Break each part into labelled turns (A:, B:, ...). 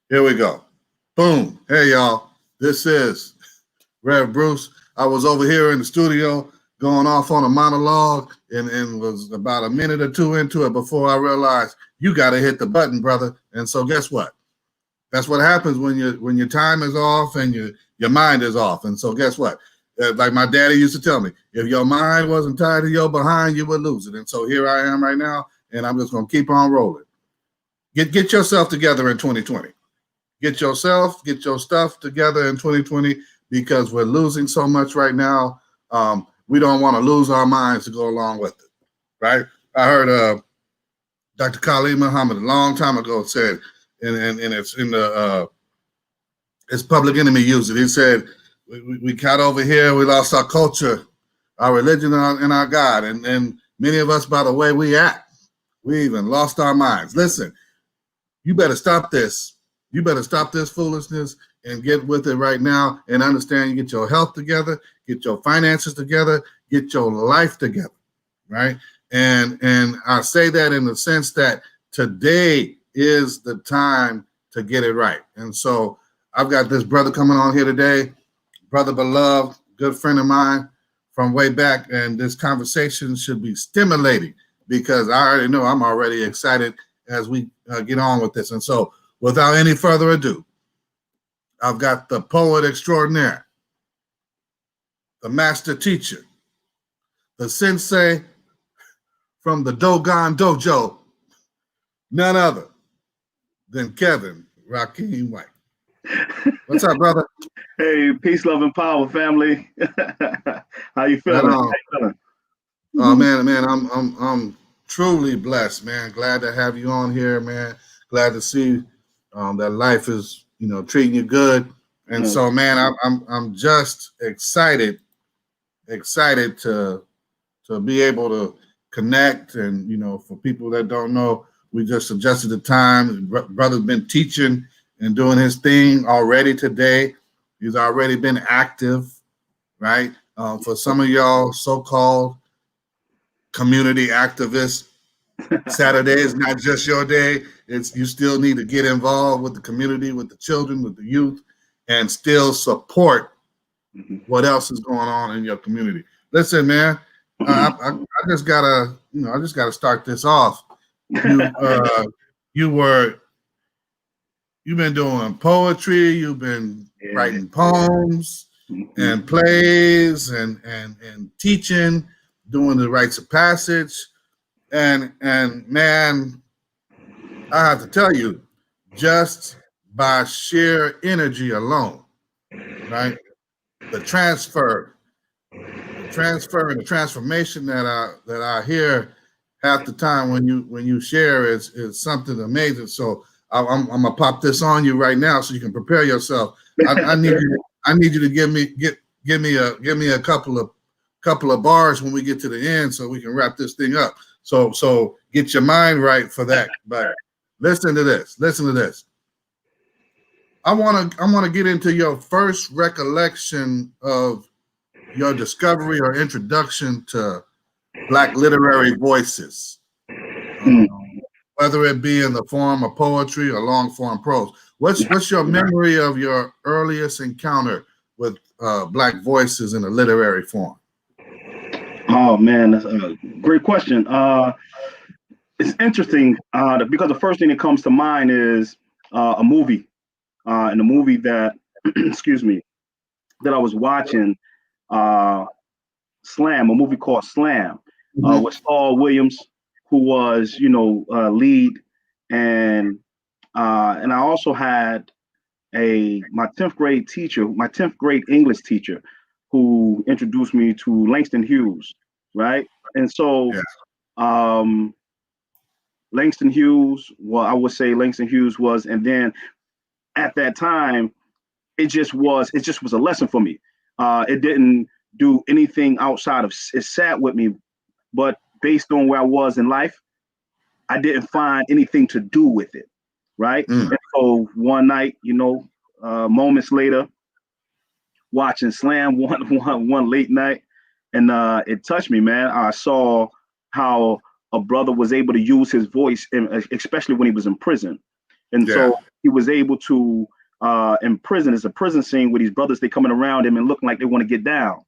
A: Here we go. Boom. Hey, y'all. This is Rev Bruce. I was over here in the studio going off on a monologue and was about a minute or two into it before I realized you got to hit the button, brother. And so guess what? That's what happens when your time is off and your mind is off. And so guess what? Like my daddy used to tell me, if your mind wasn't tied to your behind, you would lose it. And so here I am right now, and I'm just going to keep on rolling. Get yourself together in 2020. Get your stuff together in 2020 because we're losing so much right now. We don't want to lose our minds to go along with it, right? I heard Dr. Khalid Muhammad a long time ago said, and it's in the it's Public Enemy used it. He said, we got over here, we lost our culture, our religion, and our God. And many of us, by the way we act, we even lost our minds. Listen, you better stop this. You better stop this foolishness and get with it right now and understand you get your health together, get your finances together, get your life together, right? And I say that in the sense that today is the time to get it right. And so I've got this brother coming on here today, brother beloved, good friend of mine from way back, and this conversation should be stimulating because I already know I'm already excited as we get on with this. And so without any further ado, I've got the poet extraordinaire, the master teacher, the sensei from the Dogon Dojo, none other than Kevin Rakeem White. What's up, brother?
B: Hey, peace, love, and power, family. How you feeling? How you feeling?
A: Oh man, I'm truly blessed, man. Glad to have you on here, man. Glad to see that life is, treating you good. And so, man, I'm just excited to be able to connect. And for people that don't know, we just adjusted the time. Brother's been teaching and doing his thing already today. He's already been active, right? For some of y'all so-called community activists, Saturday is not just your day. You still need to get involved with the community, with the children, with the youth, and still support what else is going on in your community. Listen, man, I just gotta start this off. You've been doing poetry, you've been writing poems and plays and teaching, doing the rites of passage. And man, I have to tell you, just by sheer energy alone, right? The transfer and the transformation that I hear half the time when you share is something amazing. So I'm gonna pop this on you right now so you can prepare yourself. I need you to give me a couple of bars when we get to the end so we can wrap this thing up. So get your mind right for that. But listen to this. I want to get into your first recollection of your discovery or introduction to Black literary voices, whether it be in the form of poetry or long form prose. What's your memory of your earliest encounter with Black voices in a literary form?
B: Oh man, that's a great question. It's interesting because the first thing that comes to mind is a movie, and a movie that, excuse me, that I was watching, Slam, a movie called Slam, with Saul Williams, who was lead, and I also had my 10th grade teacher, my 10th grade English teacher, who introduced me to Langston Hughes, right? And so, Langston Hughes, well, I would say Langston Hughes was, and then at that time, it just was a lesson for me. It didn't do anything outside of it sat with me, but based on where I was in life, I didn't find anything to do with it, right? And so one night, moments later, watching Slam one late night, and it touched me, man. I saw how a brother was able to use his voice, especially when he was in prison. And so he was able to in prison. It's a prison scene with these brothers. They coming around him and looking like they want to get down,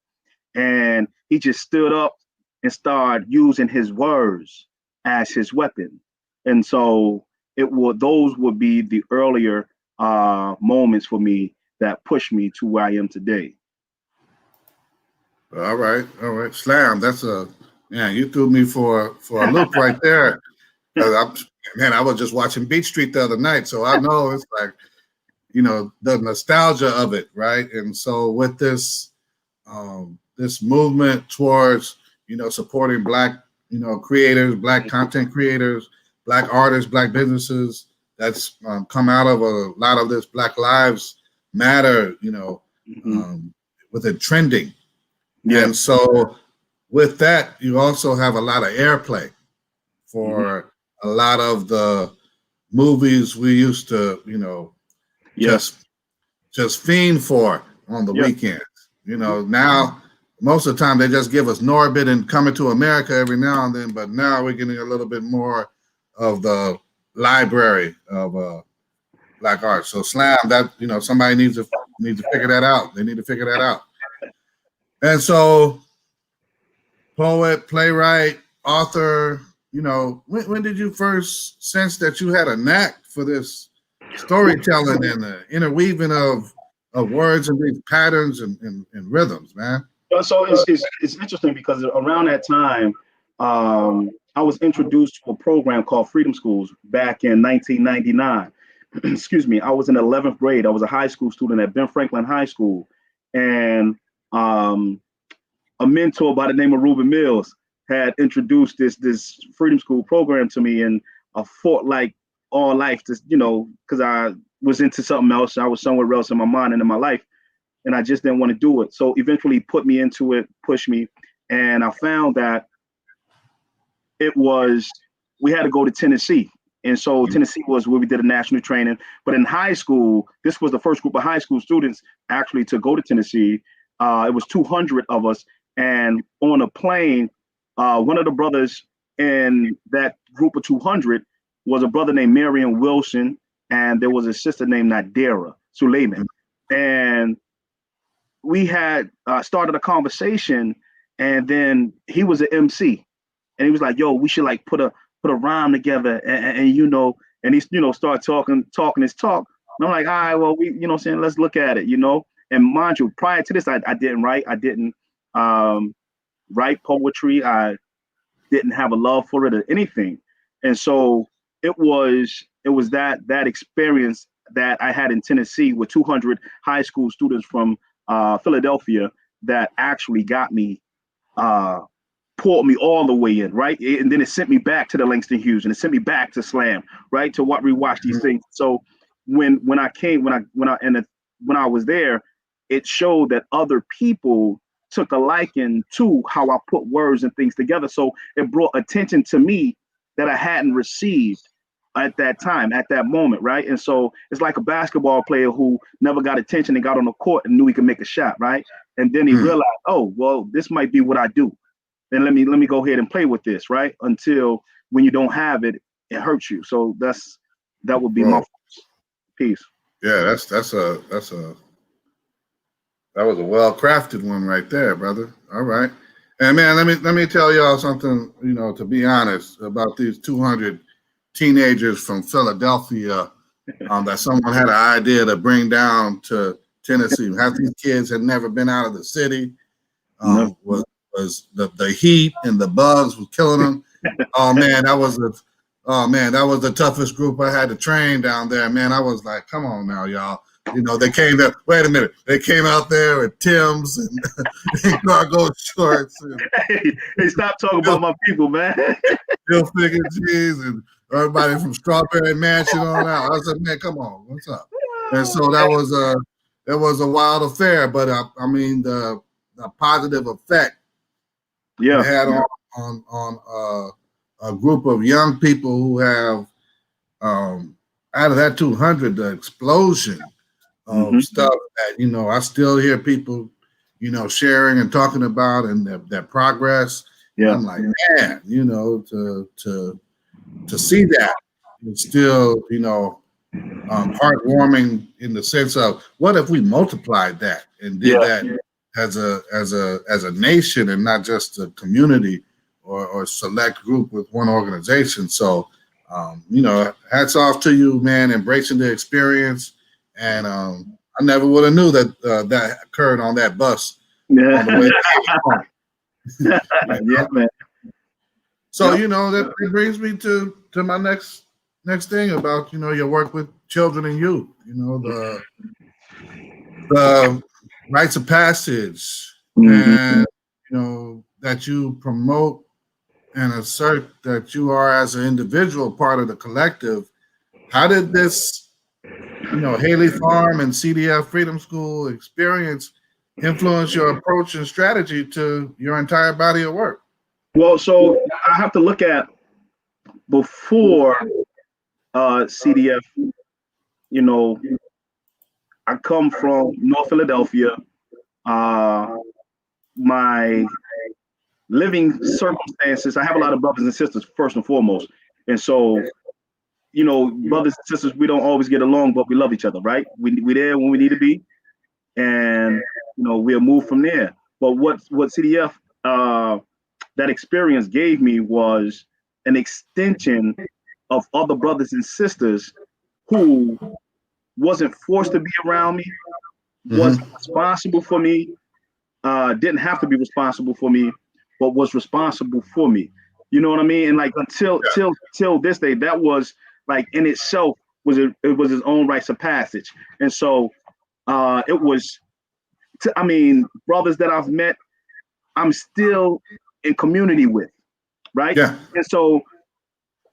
B: and he just stood up and started using his words as his weapon. And so those would be the earlier moments for me that pushed me to where I am today.
A: All right, Slam. That's you threw me for a loop right there. I was just watching Beat Street the other night, so I know it's like, the nostalgia of it, right? And so with this this movement towards supporting Black creators, Black content creators, Black artists, Black businesses, that's come out of a lot of this Black Lives Matter, with it trending.
B: Yeah.
A: And so with that, you also have a lot of airplay for a lot of the movies we used to, just fiend for on the weekends. Now most of the time they just give us Norbit and Coming to America every now and then, but now we're getting a little bit more of the library of Black art. So Slam, that somebody needs to figure that out. They need to figure that out. And so, poet, playwright, author, when did you first sense that you had a knack for this storytelling and the interweaving of words and these patterns and rhythms, man?
B: So it's interesting because around that time, I was introduced to a program called Freedom Schools back in 1999. Excuse me. I was in 11th grade. I was a high school student at Ben Franklin High School, and a mentor by the name of Ruben Mills had introduced this Freedom School program to me, and I fought like all life, just because I was into something else. I was somewhere else in my mind and in my life, and I just didn't want to do it. So eventually, put me into it, pushed me, and I found that we had to go to Tennessee. And so Tennessee was where we did a national training. But in high school, this was the first group of high school students actually to go to Tennessee. It was 200 of us. And on a plane, one of the brothers in that group of 200 was a brother named Marion Wilson. And there was a sister named Nadira Suleiman. And we had started a conversation. And then he was an MC. And he was like, yo, we should like put a rhyme together and and he, start talking his talk. And I'm like, all right, well, we, saying, let's look at it, And mind you, prior to this, I didn't write. I didn't write poetry. I didn't have a love for it or anything. And so it was that experience that I had in Tennessee with 200 high school students from Philadelphia that actually got me pulled me all the way in, right? And then it sent me back to the Langston Hughes, and it sent me back to Slam, right? To what rewatch these things. So when I was there, it showed that other people took a liking to how I put words and things together. So it brought attention to me that I hadn't received at that time, at that moment, right? And so it's like a basketball player who never got attention and got on the court and knew he could make a shot, right? And then he realized, oh, well, this might be what I do. Then let me go ahead and play with this, right? Until when you don't have it, it hurts you. So that would be my piece.
A: Yeah, that was a well-crafted one right there, brother. All right. And man, let me tell y'all something, to be honest, about these 200 teenagers from Philadelphia that someone had an idea to bring down to Tennessee. Half these kids had never been out of the city. Was the heat and the bugs was killing them. Oh man, that was the toughest group I had to train down there. Man, I was like, come on now, y'all. They came there. Wait a minute, they came out there with Timbs and cargo shorts.
B: Hey, stop talking about my people, man.
A: Bill Figure G's and everybody from Strawberry Mansion on out. I said, man, come on, what's up? And so that was a wild affair, but I mean the positive effect. It had on a group of young people who have out of that 200, the explosion of stuff that I still hear people sharing and talking about and their progress. Yeah, I'm like, man, to see that and still heartwarming in the sense of what if we multiplied that and did
B: Yeah.
A: that as a nation and not just a community or select group with one organization. So hats off to you, man, embracing the experience. And I never would have knew that that occurred on that bus
B: Yeah.
A: on the way home.
B: Yeah, man.
A: So
B: Yep.
A: that brings me to my next thing about your work with children and youth. The rites of passage,
B: Mhm.
A: and that you promote and assert that you are as an individual part of the collective. How did this Haley Farm and CDF Freedom School experience influence your approach and strategy to your entire body of work?
B: Well, so I have to look at before CDF. You know, I come from North Philadelphia. Uh, my living circumstances. I have a lot of brothers and sisters first and foremost, and so brothers and sisters, we don't always get along, but we love each other, right? We there when we need to be, and we'll move from there. But what CDF that experience gave me was an extension of other brothers and sisters who wasn't forced to be around me, wasn't
A: Mm-hmm.
B: responsible for me, didn't have to be responsible for me, but was responsible for me. You know what I mean? And like until till this day, that was like in itself it was its own rites of passage. And so it was. I mean, brothers that I've met, I'm still in community with, right?
A: Yeah.
B: And so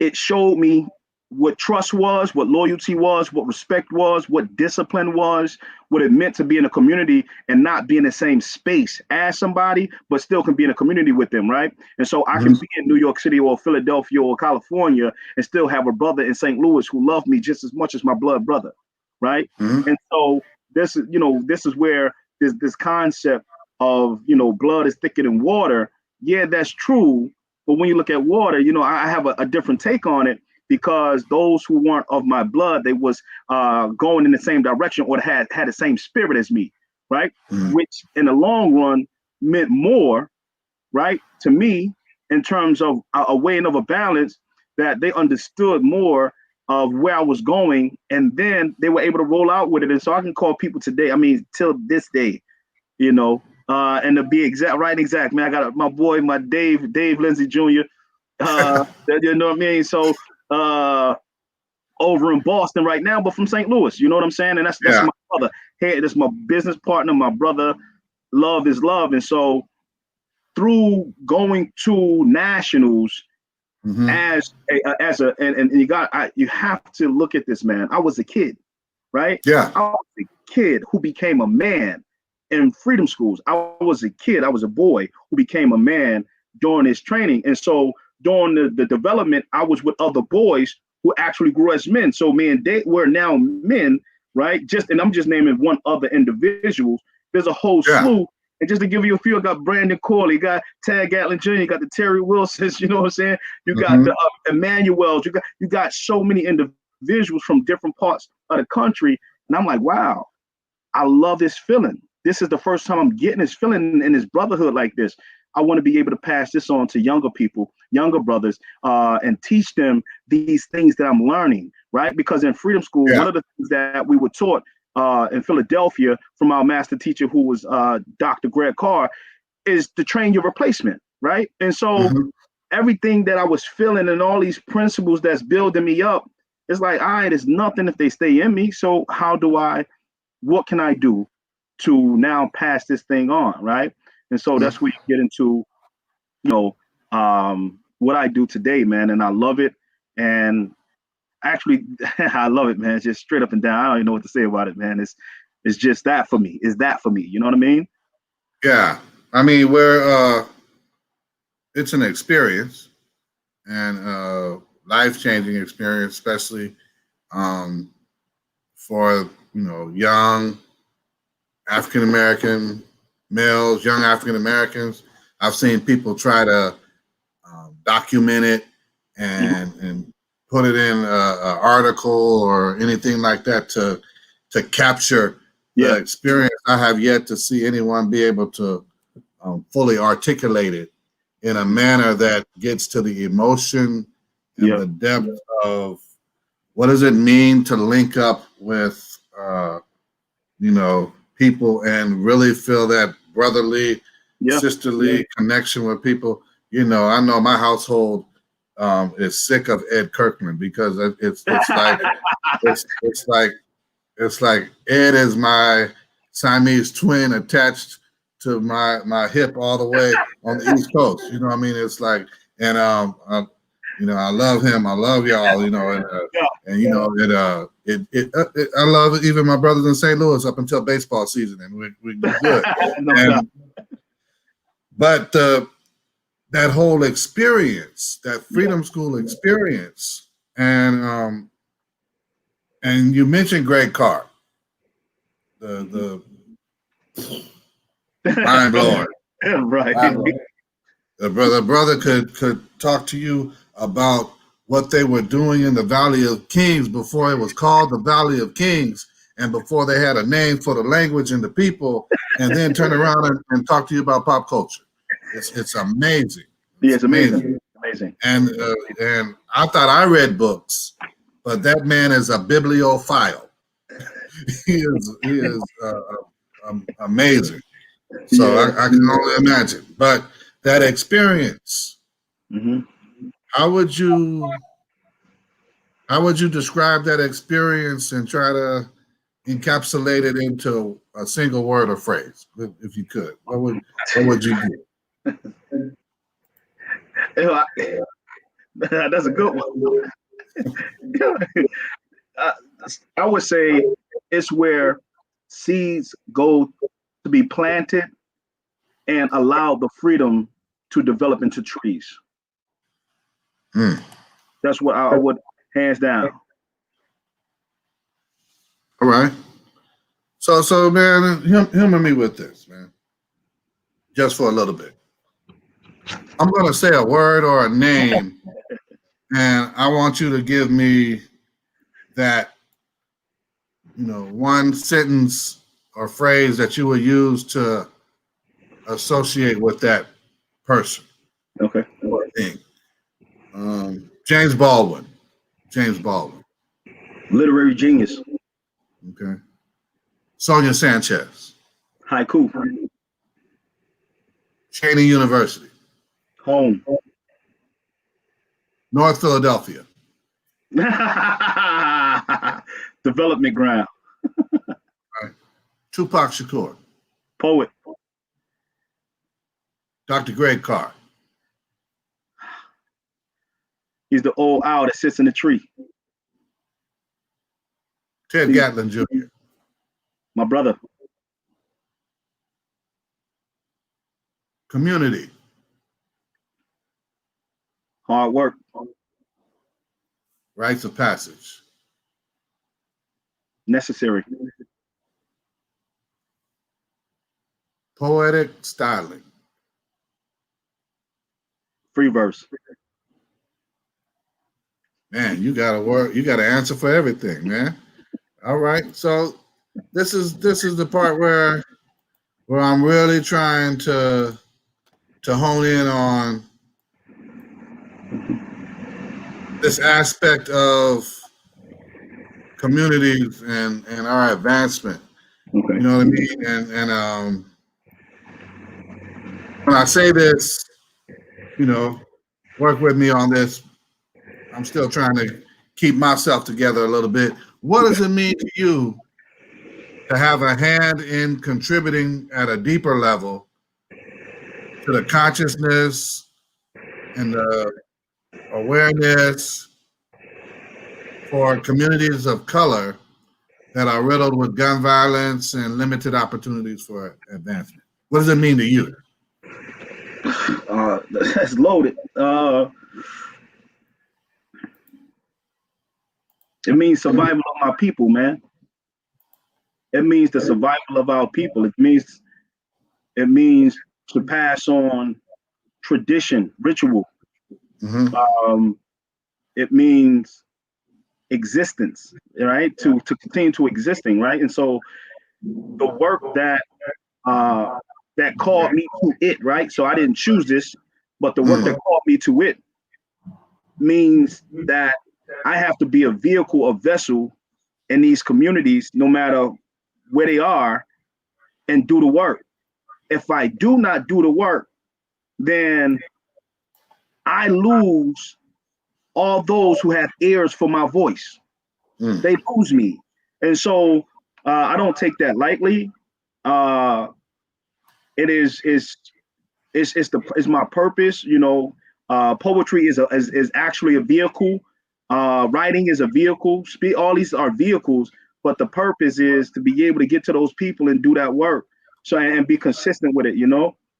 B: it showed me what trust was, what loyalty was, what respect was, what discipline was, what it meant to be in a community and not be in the same space as somebody, but still can be in a community with them, right? And so I can
A: Mm-hmm.
B: be in New York City or Philadelphia or California and still have a brother in St. Louis who loved me just as much as my blood brother, right?
A: Mm-hmm.
B: And so this is where this concept of blood is thicker than water. Yeah, that's true. But when you look at water, I have a different take on it because those who weren't of my blood, they was going in the same direction or had the same spirit as me, right?
A: Mm-hmm.
B: Which in the long run meant more, right, to me in terms of a weighing of a balance that they understood more of where I was going, and then they were able to roll out with it. And so I can call people today, I mean, till this day, and to be exact, man, I got my boy, my Dave Lindsay Jr. You know what I mean? So over in Boston right now, but from St. Louis, you know what I'm saying? And that's
A: Yeah.
B: my brother. Hey, that's my business partner, my brother. Love is love. And so through going to nationals
A: Mm-hmm.
B: and you have to look at this, man. I was a kid, right?
A: Yeah.
B: I was a kid who became a man in freedom schools. I was a kid, I was a boy who became a man during this training. And so during the development, I was with other boys who actually grew as men. So me and they were now men, right? And I'm just naming one other individual. There's a whole
A: Yeah.
B: slew. And just to give you a few, I got Brandon Corley, you got Tad Gatlin Jr., you got the Terry Wilsons, you know what I'm saying? You got
A: Mm-hmm.
B: the Emmanuels, you got so many individuals from different parts of the country. And I'm like, wow, I love this feeling. This is the first time I'm getting this feeling in this brotherhood like this. I want to be able to pass this on to younger people, younger brothers, and teach them these things that I'm learning, right? Because in Freedom School,
A: Yeah.
B: one of the things that we were taught in Philadelphia from our master teacher, who was Dr. Greg Carr, is to train your replacement, right? And so
A: Mm-hmm.
B: everything that I was feeling and all these principles that's building me up, it's like, all right, it's nothing if they stay in me. So what can I do to now pass this thing on, right? And so that's where you get into, what I do today, man, and I love it. And actually, I love it, man. It's just straight up and down. I don't even know what to say about it, man. It's just that for me. It's that for me. You know what I mean?
A: Yeah. I mean, it's an experience and life-changing experience, especially for young African American males, young African Americans. I've seen people try to document it
B: Mhm.
A: and put it in an article or anything like that to capture the experience. I have yet to see anyone be able to fully articulate it in a manner that gets to the emotion and the depth of what does it mean to link up with people and really feel that brotherly, sisterly connection with people. I know my household is sick of Ed Kirkman because it's like it's like Ed is my Siamese twin attached to my hip all the way on the East Coast. You know what I mean? It's like, and I love him. I love y'all. I love even my brothers in St. Louis up until baseball season, and we're good. But that whole experience, that Freedom School experience, and you mentioned Greg Carr, the mind blowing,
B: right?
A: The brother could talk to you about what they were doing in the Valley of Kings before it was called the Valley of Kings, and before they had a name for the language and the people, and then turn around and talk to you about pop culture. It's amazing.
B: It's amazing. Amazing.
A: And I thought I read books, but that man is a bibliophile. he is amazing. So I can only imagine. But that experience, how would you describe that experience and try to encapsulate it into a single word or phrase, if you could? What would you do?
B: That's a good one. I would say it's where seeds go to be planted and allow the freedom to develop into trees. That's what I would, hands down.
A: All right. So man, humor me with this, man. Just for a little bit. I'm gonna say a word or a name, and I want you to give me that, one sentence or phrase that you would use to associate with that person.
B: Okay.
A: Or thing. James Baldwin.
B: Literary genius.
A: Okay. Sonia Sanchez.
B: Haiku.
A: Cheney University.
B: Home.
A: North Philadelphia.
B: Development ground.
A: Right. Tupac Shakur.
B: Poet.
A: Dr. Greg Carr.
B: He's the old owl that sits in the tree.
A: Ted Gatlin Jr.
B: My brother.
A: Community.
B: Hard work.
A: Rites of passage.
B: Necessary.
A: Poetic styling.
B: Free verse.
A: Man, you got to answer for everything, man. All right. So this is the part where I'm really trying to hone in on this aspect of communities and our advancement.
B: Okay.
A: You know what I mean? And when I say this, work with me on this. I'm still trying to keep myself together a little bit. What does it mean to you to have a hand in contributing at a deeper level to the consciousness and the awareness for communities of color that are riddled with gun violence and limited opportunities for advancement? What does it mean to you?
B: That's loaded. It means survival of my people, man. It means the survival of our people. It means to pass on tradition, ritual.
A: Mm-hmm.
B: it means existence, right? To continue to existing, right? And so the work uh, that called me to it, right? So I didn't choose this, but the work that called me to it means that I have to be a vehicle, a vessel in these communities, no matter where they are, and do the work. If I do not do the work, then I lose all those who have ears for my voice. They lose me. And so I don't take that lightly. It is my purpose. Poetry is actually a vehicle. Writing is a vehicle. All these are vehicles, but the purpose is to be able to get to those people and do that work. So and be consistent with it.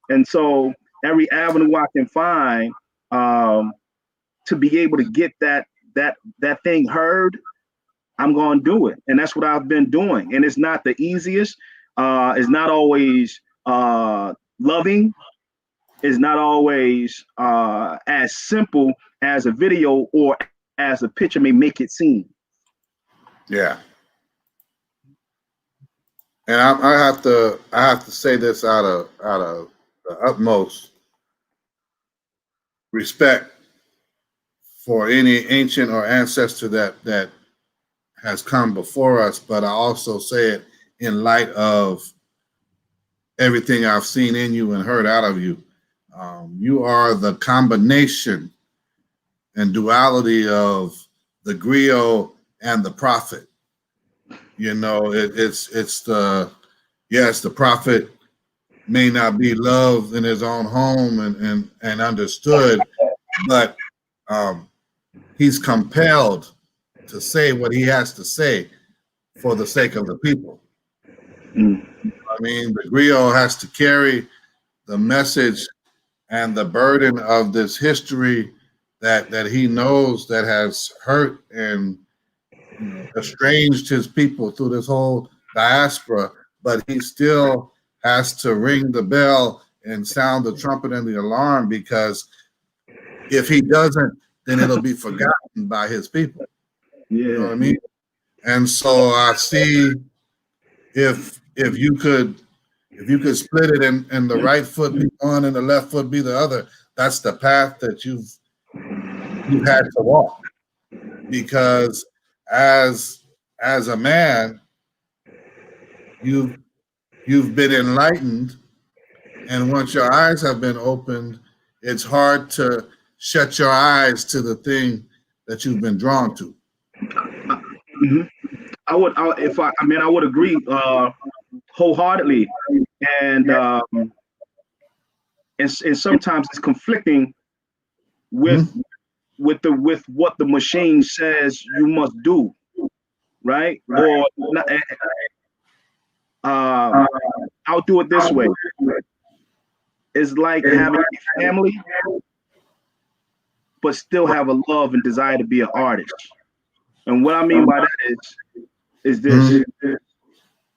B: And so every avenue I can find to be able to get that thing heard, I'm going to do it. And that's what I've been doing. And it's not the easiest. It's not always loving. It's not always as simple as a video or as a picture may make it seem.
A: Yeah. And I have to say this out of the utmost respect for any ancient or ancestor that has come before us, but I also say it in light of everything I've seen in you and heard out of you. You are the combination and duality of the griot and the prophet. It's the prophet may not be loved in his own home and understood, but he's compelled to say what he has to say for the sake of the people. I mean, the griot has to carry the message and the burden of this history that he knows that has hurt and estranged his people through this whole diaspora, but he still has to ring the bell and sound the trumpet and the alarm, because if he doesn't, then it'll be forgotten by his people. You know what I mean? And so I see if you could split it and the right foot be one and the left foot be the other, that's the path that you've had to walk. Because as a man, you've been enlightened, and once your eyes have been opened, it's hard to shut your eyes to the thing that you've been drawn to.
B: I would agree wholeheartedly, and sometimes it's conflicting with what the machine says you must do, right? Or I'll do it this way. It's like having a family, but still have a love and desire to be an artist. And what I mean by that is this,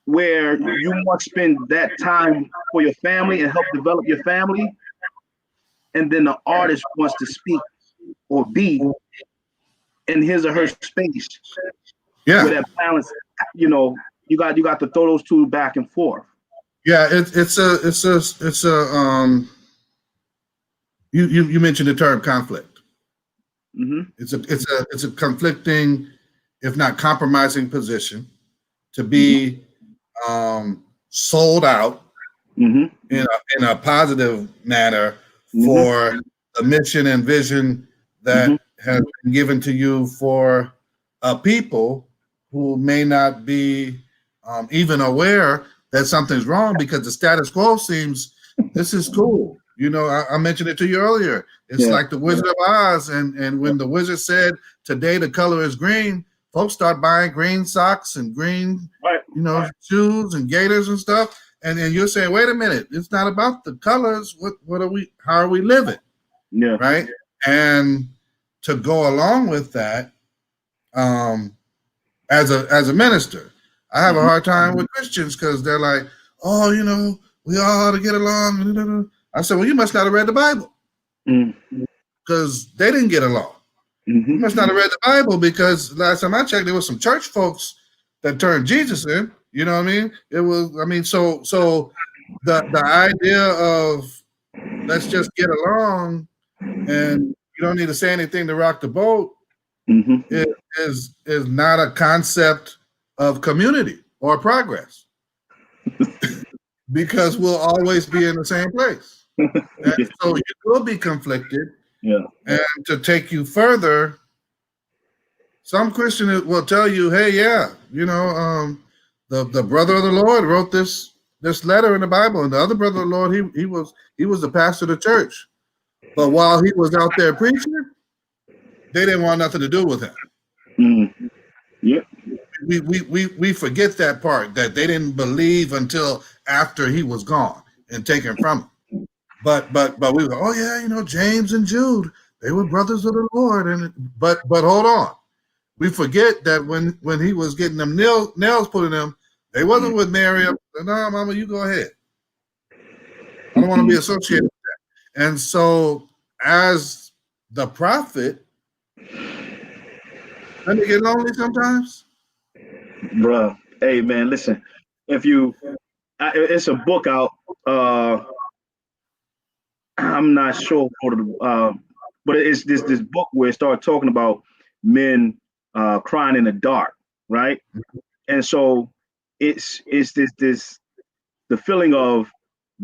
B: where you must spend that time for your family and help develop your family, and then the artist wants to speak or be in his or her space.
A: Yeah,
B: with that balance, you got to throw those two back and forth.
A: Yeah, it's a you mentioned the term conflict. It's a conflicting, if not compromising, position to be sold out in a positive manner for the mission and vision that has been given to you for a people who may not be even aware that something's wrong, because the status quo seems this is cool. I mentioned it to you earlier. It's like the Wizard of Oz, and when the wizard said today the color is green, folks start buying green socks and green, shoes and gaiters and stuff. And then you're saying, wait a minute, it's not about the colors. What are we? How are we living?
B: Yeah.
A: Right. And to go along with that, as a minister, I have a hard time with Christians because they're like, oh, we all ought to get along. I said, well, you must not have read the Bible, because they didn't get along. You must not have read the Bible, because last time I checked, there was some church folks that turned Jesus in. You know what I mean? It was, I mean, so the idea of let's just get along and you don't need to say anything to rock the boat is not a concept of community or progress, because we'll always be in the same place. And so you will be conflicted.
B: Yeah.
A: And to take you further, some Christian will tell you, hey, yeah, you know, the brother of the Lord wrote this letter in the Bible, and the other brother of the Lord, he was the pastor of the church. But while he was out there preaching, they didn't want nothing to do with him.
B: Yep.
A: We forget that part, that they didn't believe until after he was gone and taken from them. But we were, oh yeah, you know, James and Jude, they were brothers of the Lord. And but hold on. We forget that when he was getting them nails put in them, they wasn't with Mary. No, mama, you go ahead. I don't want to be associated with that. And so as the prophet, let me get lonely sometimes.
B: Bruh, hey man, listen. If you, it's a book out. I'm not sure, but it's this book where it started talking about men crying in the dark, right? And so it's this the feeling of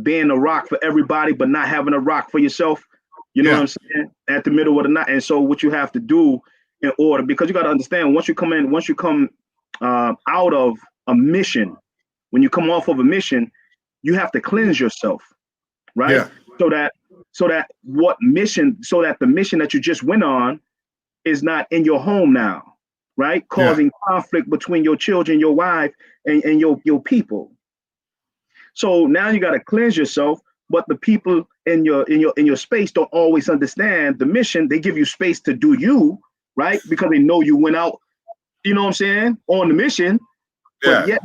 B: being a rock for everybody, but not having a rock for yourself. You know what I'm saying? At the middle of the night. And so what you have to do in order, because you got to understand, once you come out of a mission, when you come off of a mission, you have to cleanse yourself, right?
A: Yeah.
B: So that the mission that you just went on is not in your home now, right? Causing conflict between your children, your wife, and your people. So now you got to cleanse yourself, but the people in your space don't always understand the mission. They give you space to do you, right? Because they know you went out, you know what I'm saying, on the mission.
A: Yeah,
B: but yet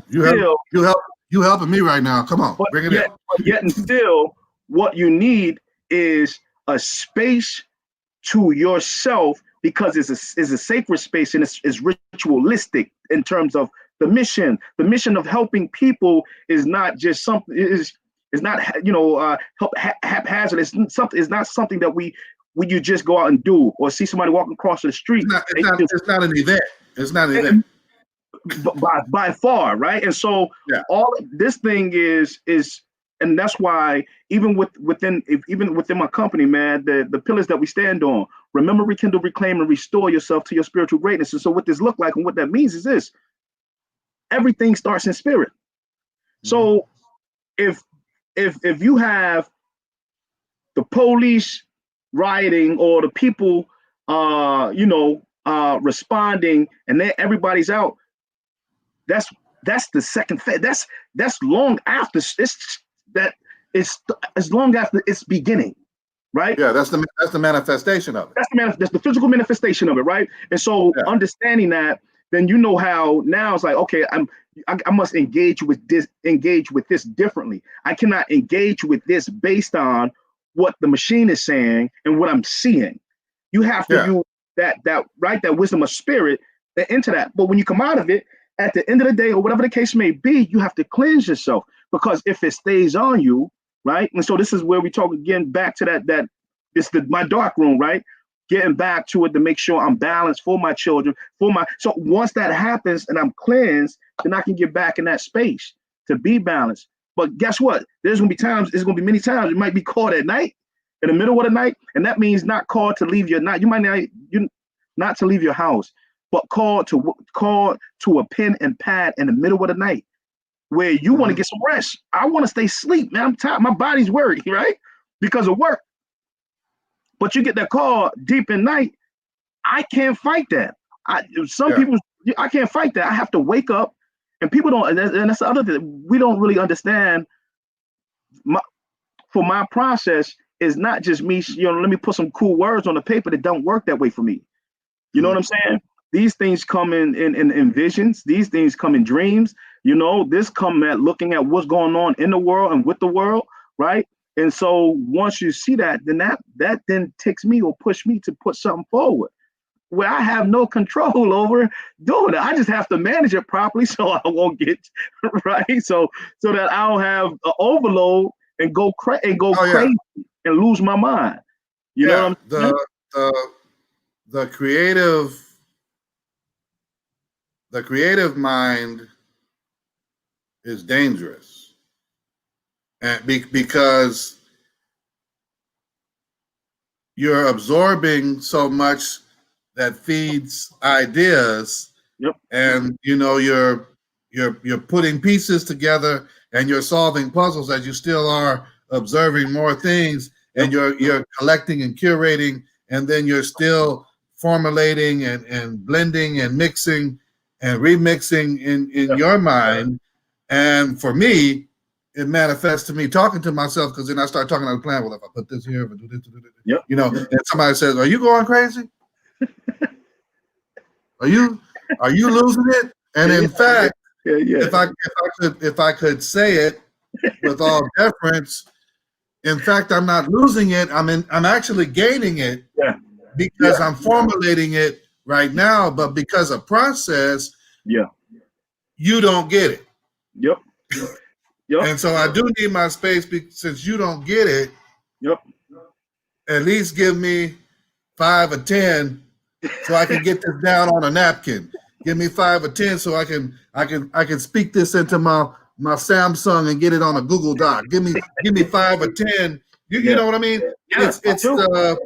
A: you helping me right now. Come on, bring it in.
B: But yet and still, what you need is a space to yourself, because it's a sacred space, and it's ritualistic in terms of the mission. The mission of helping people is not just something. Is not haphazard. It's not something that you just go out and do, or see somebody walking across the street.
A: It's not an event. It's not an event.
B: By far, right? And so all this thing is, and that's why even within my company, man, the pillars that we stand on: remember, rekindle, reclaim, and restore yourself to your spiritual greatness. And so what this look like, and what that means, is this: everything starts in spirit. So if you have the police rioting, or the people responding, and then everybody's out, that's the second phase. That's long after it's as long after it's beginning, right?
A: Yeah, that's the manifestation of it.
B: That's the physical manifestation of it, right? And so understanding that, then you know how now it's like, okay, I must engage with this differently. I cannot engage with this based on what the machine is saying and what I'm seeing. You have to use that wisdom of spirit into that. But when you come out of it, at the end of the day, or whatever the case may be, you have to cleanse yourself, because if it stays on you, right? And so this is where we talk again back to that my dark room, right? Getting back to it to make sure I'm balanced for my children, so once that happens and I'm cleansed, then I can get back in that space to be balanced. But guess what? There's gonna be many times you might be called at night, in the middle of the night, and that means not called to leave your night. You might not to leave your house, but call to a pen and pad in the middle of the night, where you want to get some rest. I want to stay asleep, man. I'm tired. My body's worried, right? Because of work. But you get that call deep in night. I can't fight that. People, I can't fight that. I have to wake up, and people don't. And that's the other thing. We don't really understand. For my process is not just me. Let me put some cool words on the paper that don't work that way for me. You know what I'm saying? These things come in visions. These things come in dreams. This come at looking at what's going on in the world and with the world, right? And so once you see that, then that then takes me or push me to put something forward. where I have no control over doing it. I just have to manage it properly so I won't get right. So that I don't have an overload and go
A: Oh yeah,
B: crazy and lose my mind. You know what
A: yeah.
B: I'm saying?
A: The creative mind is dangerous, and because you're absorbing so much that feeds ideas,
B: Yep.
A: and you're putting pieces together, and you're solving puzzles as you still are observing more things, and
B: Yep.
A: you're collecting and curating, and then you're still formulating and blending and mixing and remixing in
B: Yep.
A: your mind. And for me, it manifests to me talking to myself, because then I start talking on the plan. Well, if I put this here, if I do this,
B: Yep.
A: and somebody says, "Are you going crazy? Are you losing it?" And
B: Yeah.
A: in fact,
B: Yeah. Yeah.
A: if I could say it with all deference, in fact, I'm not losing it. I'm actually gaining it,
B: Yeah.
A: because
B: Yeah.
A: I'm formulating it right now. But because of process,
B: Yeah.
A: you don't get it.
B: Yep. Yep.
A: And so I do need my space, since you don't get it.
B: Yep.
A: At least give me 5 or 10 so I can get this down on a napkin. Give me 5 or 10 so I can speak this into my Samsung and get it on a Google Doc. Give me 5 or 10. You
B: Yeah.
A: know what I mean?
B: Yeah. I do.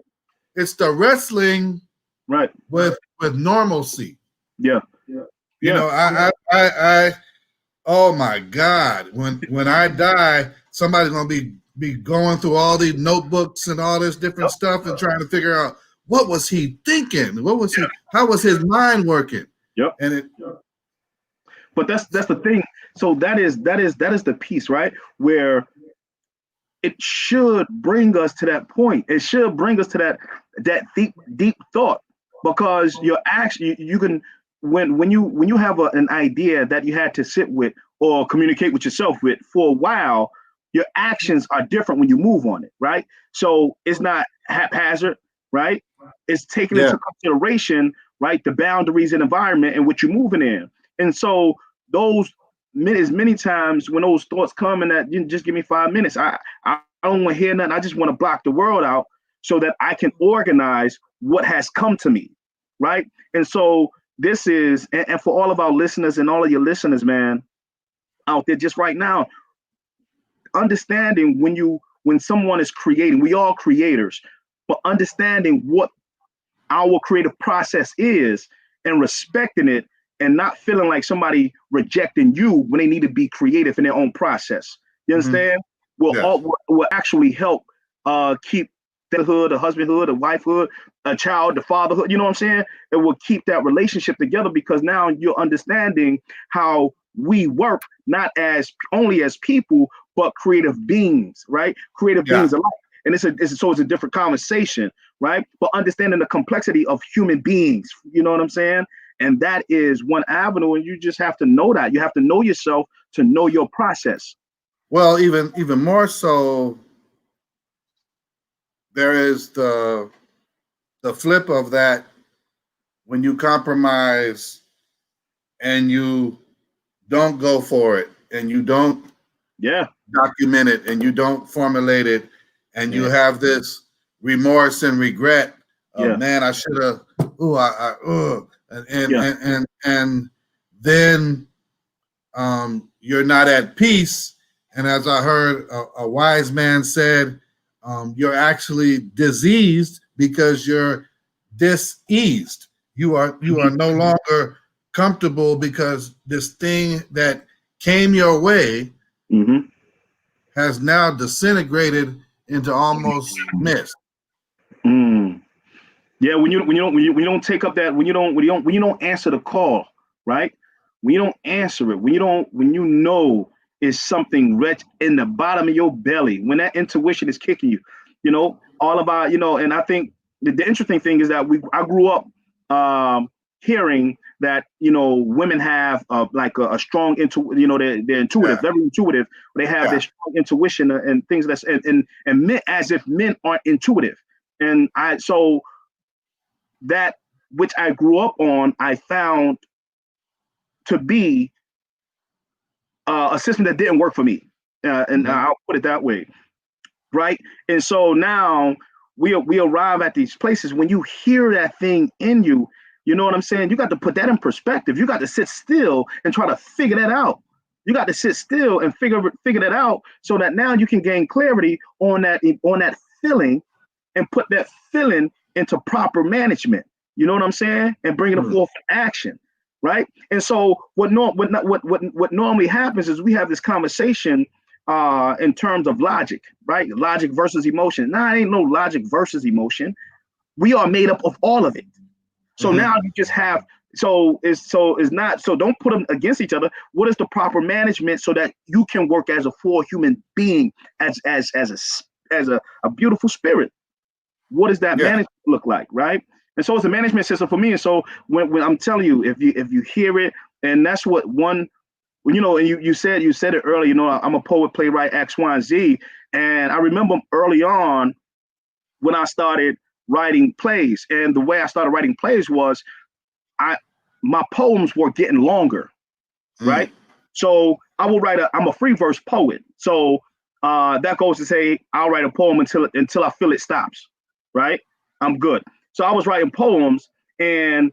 A: It's the wrestling
B: Right.
A: with normalcy.
B: Yeah.
A: You
B: Yeah.
A: know, I oh my God, when I die, somebody's gonna be going through all these notebooks and all this different
B: Yep.
A: stuff and trying to figure out, what was he thinking? How was his mind working?
B: Yep.
A: And it
B: But that's the thing. So that is the piece, right? Where it should bring us to that point. It should bring us to that deep thought, because you're actually you can when you have an idea that you had to sit with or communicate with yourself with for a while, your actions are different when you move on it, right? So it's not haphazard, right? It's taking
A: yeah
B: into consideration, right, the boundaries and environment in which you're moving in. And so those many times when those thoughts come and that, just give me 5 minutes. I don't want to hear nothing. I just want to block the world out so that I can organize what has come to me, right? And so this is, and for all of our listeners and all of your listeners, man, out there just right now, understanding when someone is creating, we all creators, but understanding what our creative process is and respecting it, and not feeling like somebody rejecting you when they need to be creative in their own process. You
A: hmm
B: understand? Will
A: yes.
B: all will actually help keep the hood, the husbandhood, the wifehood, a child, the fatherhood. You know what I'm saying? It will keep that relationship together, because now you're understanding how we work, not as only as people, but creative beings, right? Creative
A: Yeah.
B: beings alike. And it's a different conversation, right? But understanding the complexity of human beings, you know what I'm saying? And that is one avenue, and you just have to know that. You have to know yourself to know your process.
A: Well, even more so, there is the flip of that, when you compromise and you don't go for it, and you don't
B: Yeah.
A: document it, and you don't formulate it, and you
B: Yeah.
A: have this remorse and regret of,
B: Yeah.
A: man, I should have, and,
B: Yeah.
A: then you're not at peace. And as I heard a wise man said, you're actually diseased because you're diseased. You are no longer comfortable, because this thing that came your way
B: Mm-hmm.
A: has now disintegrated into almost mist.
B: Mm. Yeah, when you don't take up that, when you don't answer the call, right? When you don't answer it, when you know it's something rich in the bottom of your belly, when that intuition is kicking you, all about, and I think the interesting thing is that I grew up hearing that, women have like a strong they're intuitive,
A: Yeah,
B: very intuitive. They have
A: yeah.
B: this strong intuition and things that's and men, as if men aren't intuitive. And I so that which I grew up on, I found to be a system that didn't work for me. And I'll put it that way, right? And so now we arrive at these places. When you hear that thing in you, you know what I'm saying? You got to put that in perspective. You got to sit still and try to figure that out. You got to sit still and figure that out so that now you can gain clarity on that feeling and put that feeling into proper management. You know what I'm saying? And bring it forth in action, right? And so what normally happens is we have this conversation in terms of logic, right? Logic versus emotion. Nah, ain't no logic versus emotion. We are made up of all of it. So now you just have so don't put them against each other. What is the proper management so that you can work as a full human being, as a beautiful spirit? What does that management look like, right? And so it's a management system for me. And so when I'm telling you, if you hear it, and that's what and you said it earlier, I'm a poet, playwright, X, Y, and Z. And I remember early on when I started writing plays, and the way I started writing plays was my poems were getting longer, right? So I will I'm a free verse poet. So that goes to say I'll write a poem until I feel it stops, right? I'm good. So I was writing poems, and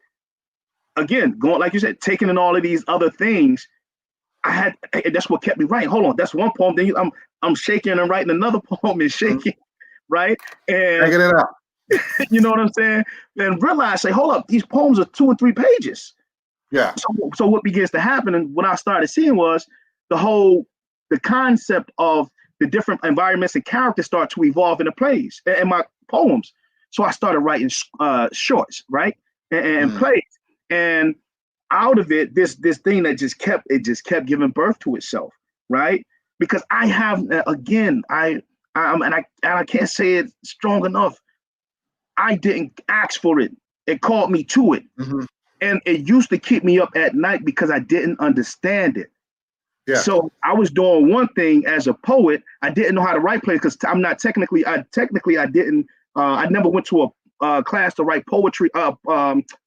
B: again, going like you said, taking in all of these other things. That's what kept me writing. Hold on, that's one poem. Then I'm shaking and writing another poem and shaking, right? And
A: taking it out.
B: You know what I'm saying? And realize, say, hold up, these poems are 2 or 3 pages.
A: Yeah.
B: So what begins to happen, and what I started seeing was the concept of the different environments and characters start to evolve in the plays and my poems. So I started writing shorts, right, and plays, and out of it, this thing that just kept giving birth to itself, right? Because I have I can't say it strong enough. I didn't ask for it. It called me to it. And it used to keep me up at night because I didn't understand it. Yeah. So I was doing one thing as a poet. I didn't know how to write plays because I'm not technically I didn't, I never went to a class to write poetry,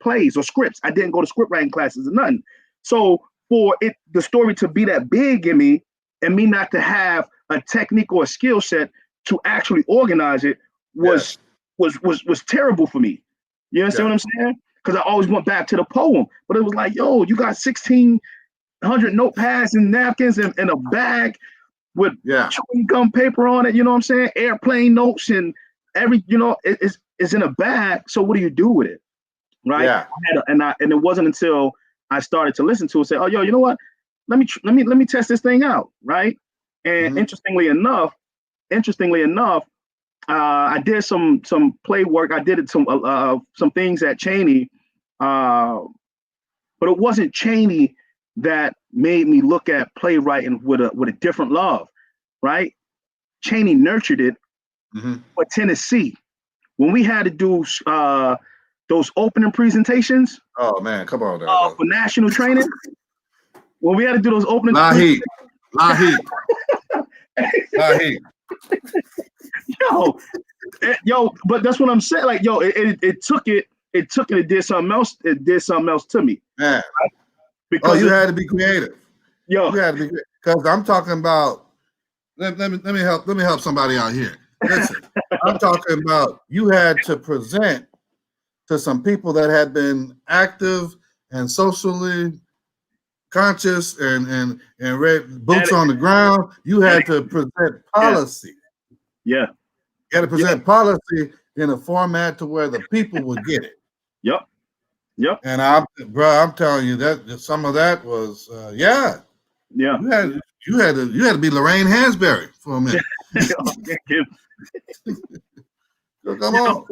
B: plays or scripts. I didn't go to script writing classes or nothing. So for the story to be that big in me and me not to have a technique or a skill set to actually organize it was terrible for me. You understand what I'm saying? Because I always went back to the poem, but it was like, yo, you got 1,600 notepads and napkins and a bag with chewing gum paper on it. You know what I'm saying? Airplane notes and it's in a bag. So what do you do with it, right? Yeah. And it wasn't until I started to listen to it, say, oh, yo, you know what? Let me test this thing out, right? And interestingly enough. I did some play work. I did some things at Cheney, but it wasn't Cheney that made me look at playwriting with a different love, right? Cheney nurtured it, but Tennessee, when we had to do those opening presentations.
A: Oh man, come on, now,
B: for national training. When we had to do those opening.
A: Laheed.
B: Yo, but that's what I'm saying. Like, yo, it took it. It did something else. It did something else to me.
A: Man. Right? Because you had to be creative.
B: Yo,
A: you had to be, because I'm talking about. Let me help somebody out here. Listen, I'm talking about you had to present to some people that had been active and socially conscious and read boots on the ground. You had to present policy.
B: Yeah.
A: You had to present policy in a format to where the people would get it.
B: Yep.
A: And I'm telling you that some of that was
B: Yeah.
A: You had to be Lorraine Hansberry for a minute. So come on.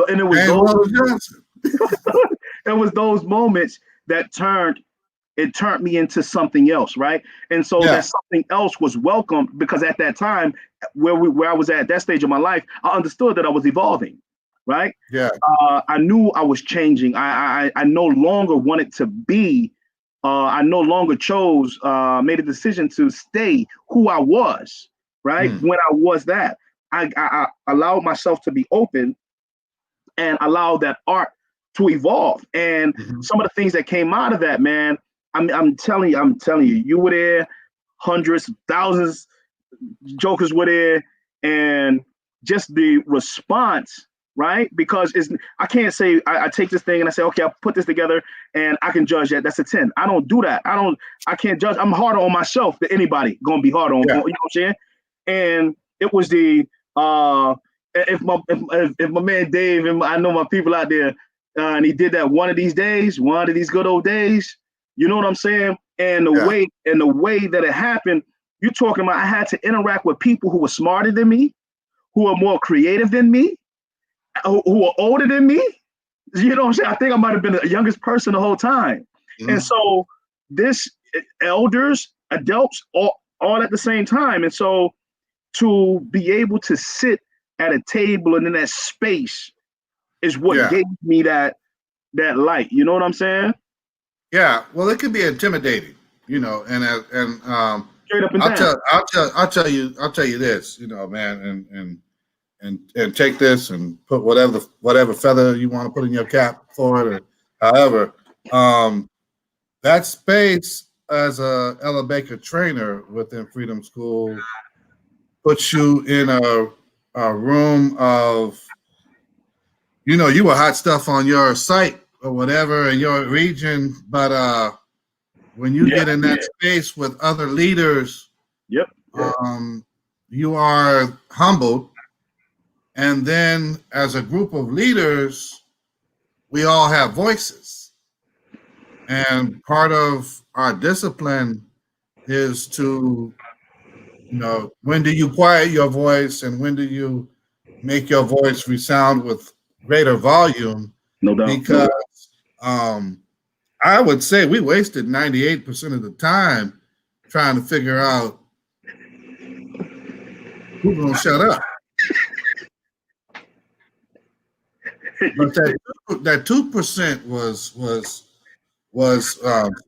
B: And it was it was those moments that turned me into something else, right? And so that something else was welcomed because at that time, where I was at that stage of my life, I understood that I was evolving, right?
A: Yeah.
B: I knew I was changing. I no longer wanted to be. I no longer made a decision to stay who I was, right? When I was that, I allowed myself to be open and allow that art to evolve. And some of the things that came out of that, man, I'm telling you, you were there, hundreds, thousands, jokers were there, and just the response, right? Because I can't say I take this thing and I say, okay, I'll put this together and I can judge that. That's a 10. I don't do that. I can't judge. I'm harder on myself than anybody gonna be hard on, you know what I'm saying? And it was the if my man Dave, and I know my people out there, and he did that one of these good old days, you know what I'm saying? And the way that it happened, you're talking about I had to interact with people who were smarter than me, who are more creative than me, who are older than me. You know what I'm saying? I think I might have been the youngest person the whole time. And so this elders, adults, all at the same time. And so to be able to sit at a table and in that space is what gave me that light. You know what I'm saying?
A: Yeah. Well, it can be intimidating, you know, and
B: straight up and down.
A: I'll tell you this, you know, man, and take this and put whatever feather you want to put in your cap for it, or however. That space as a Ella Baker trainer within Freedom School puts you in a room of, you know, you were hot stuff on your site or whatever in your region, but when you get in that space with other leaders, you are humbled. And then as a group of leaders, we all have voices. And part of our discipline is to, you know, when do you quiet your voice and when do you make your voice resound with greater volume?
B: No doubt.
A: Because I would say we wasted 98% of the time trying to figure out who's going to shut up. But that 2% was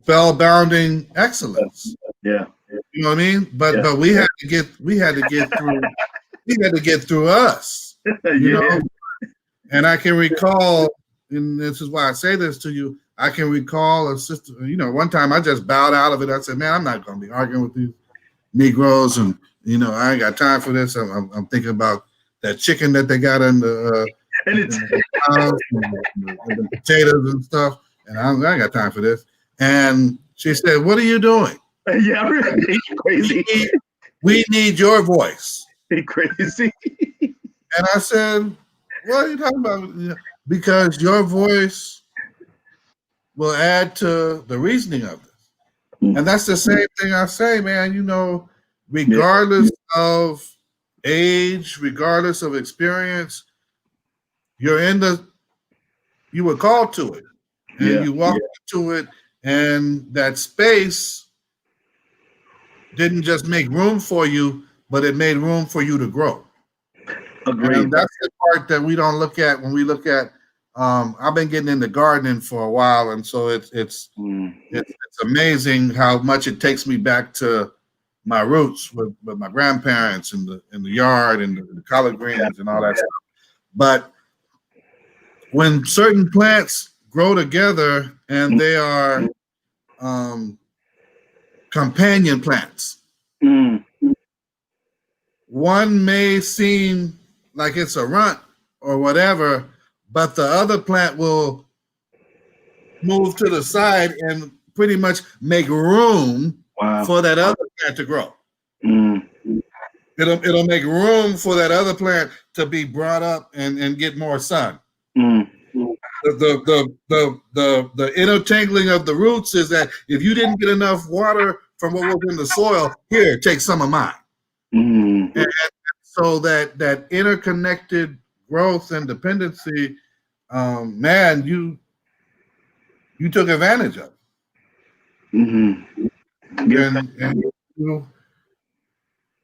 A: spellbounding excellence.
B: Yeah.
A: You know what I mean? But we had to get through us. You know? And I can recall, and this is why I say this to you, I can recall a sister, you know, one time I just bowed out of it. I said, man, I'm not going to be arguing with these Negroes, and, you know, I ain't got time for this. I'm thinking about that chicken that they got in the house and the potatoes and stuff, and I ain't got time for this. And she said, what are you doing?
B: Yeah, really crazy.
A: We need your voice.
B: Crazy.
A: And I said, what are you talking about? Because your voice will add to the reasoning of this. And that's the same thing I say, man, you know, regardless of age, regardless of experience, you were called to it. And you walked into it, and that space didn't just make room for you, but it made room for you to grow.
B: Agreed.
A: And that's the part that we don't look at when we look at. I've been getting into gardening for a while, and so it's amazing how much it takes me back to my roots with my grandparents in the yard and the collard greens and all that stuff. But when certain plants grow together and they are companion plants, one may seem like it's a runt or whatever, but the other plant will move to the side and pretty much make room for that other plant to grow. It'll make room for that other plant to be brought up and get more sun. The intertangling of the roots is that if you didn't get enough water from what was in the soil, here, take some of mine. And so that interconnected growth and dependency, man, you took advantage of. And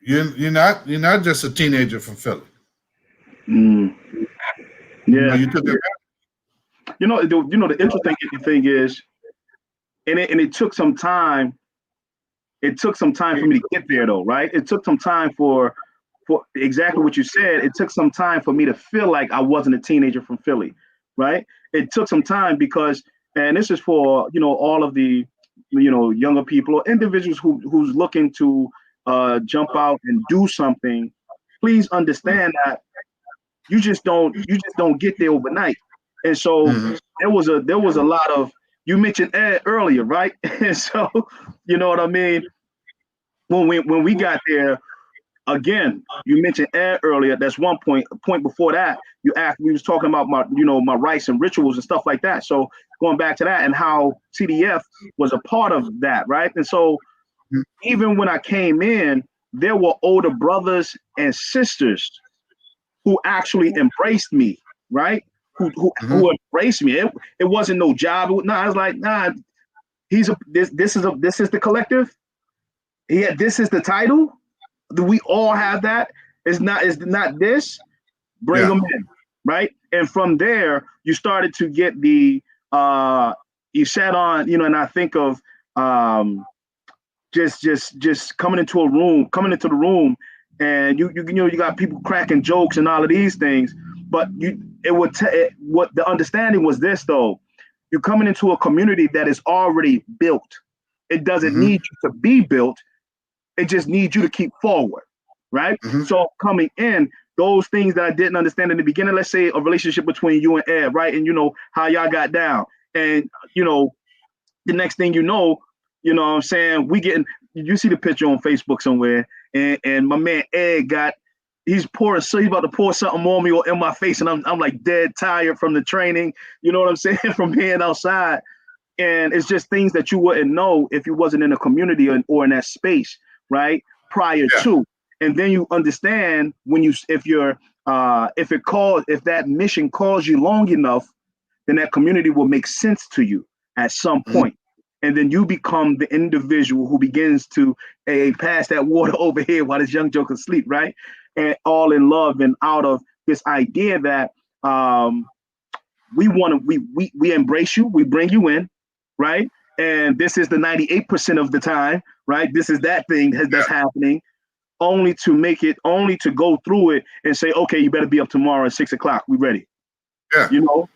A: you're not just a teenager from Philly. You took advantage.
B: You know, the interesting thing is, and it took some time. It took some time for me to get there, though, right? It took some time for exactly what you said. It took some time for me to feel like I wasn't a teenager from Philly. right? It took some time because, and this is for, all of the, younger people or individuals who's looking to jump out and do something. Please understand that you just don't get there overnight. And so
A: Mm-hmm.
B: there was a lot of, you mentioned Ed earlier, right? And so, you know what I mean? When we got there, again, you mentioned Ed earlier. That's one point. A point before that, we was talking about my rites and rituals and stuff like that. So going back to that and how TDF was a part of that, right? And so even when I came in, there were older brothers and sisters who actually embraced me, right?
A: Mm-hmm.
B: Who embraced me. It wasn't no job. I was like, nah, this is the collective. Yeah, this is the title. Do we all have that? It's not this. Bring
A: Yeah.
B: them in, right? And from there, you started to get you sat on, and I think of just coming into the room, and you got people cracking jokes and all of these things, but what the understanding was this though. You're coming into a community that is already built. It doesn't
A: Mm-hmm.
B: need you to be built. It just needs you to keep forward, right?
A: Mm-hmm.
B: So coming in, those things that I didn't understand in the beginning, let's say a relationship between you and Ed, right? And how y'all got down. And the next thing you know what I'm saying, you see the picture on Facebook somewhere, and my man Ed he's about to pour something on me or in my face, and I'm like dead tired from the training, you know what I'm saying, from being outside. And it's just things that you wouldn't know if you wasn't in a community or in that space, right? Prior
A: Yeah.
B: to. And then you understand if that mission calls you long enough, then that community will make sense to you at some
A: Mm-hmm.
B: point. And then you become the individual who begins to pass that water over here while this young joker sleep, right? And all in love and out of this idea that we embrace you, we bring you in, right? And this is the 98% of the time, right? This is that thing that's happening, only to go through it and say, okay, you better be up tomorrow at 6 o'clock. We ready.
A: Yeah.
B: You know,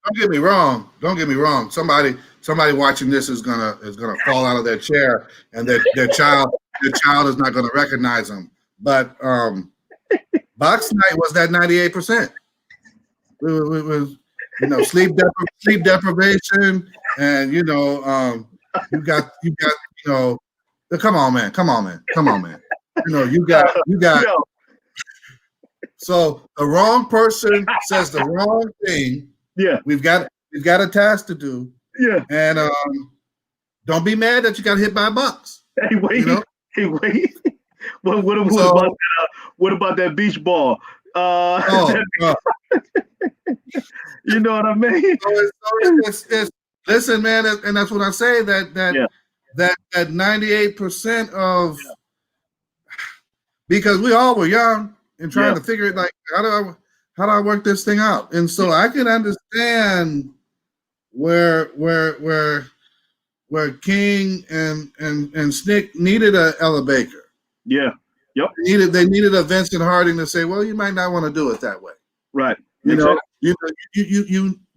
A: Don't get me wrong. Don't get me wrong. Somebody watching this is gonna fall out of their chair, and their child is not gonna recognize them. But Box night was that 98%. It was sleep deprivation, and you got come on man. You got
B: no.
A: So the wrong person says the wrong thing.
B: Yeah.
A: We've got a task to do.
B: Yeah.
A: And don't be mad that you got hit by a box.
B: Hey, wait. Hey, wait. What about that beach ball? You know what I mean?
A: It's listen, man, and that's what I say, that 98% of, because we all were young and trying to figure it, like, how do I work this thing out? And so I can understand where King and Snick needed a Ella Baker.
B: Yeah. Yep.
A: They needed a Vincent Harding to say, well, you might not want to do it that way.
B: Right.
A: You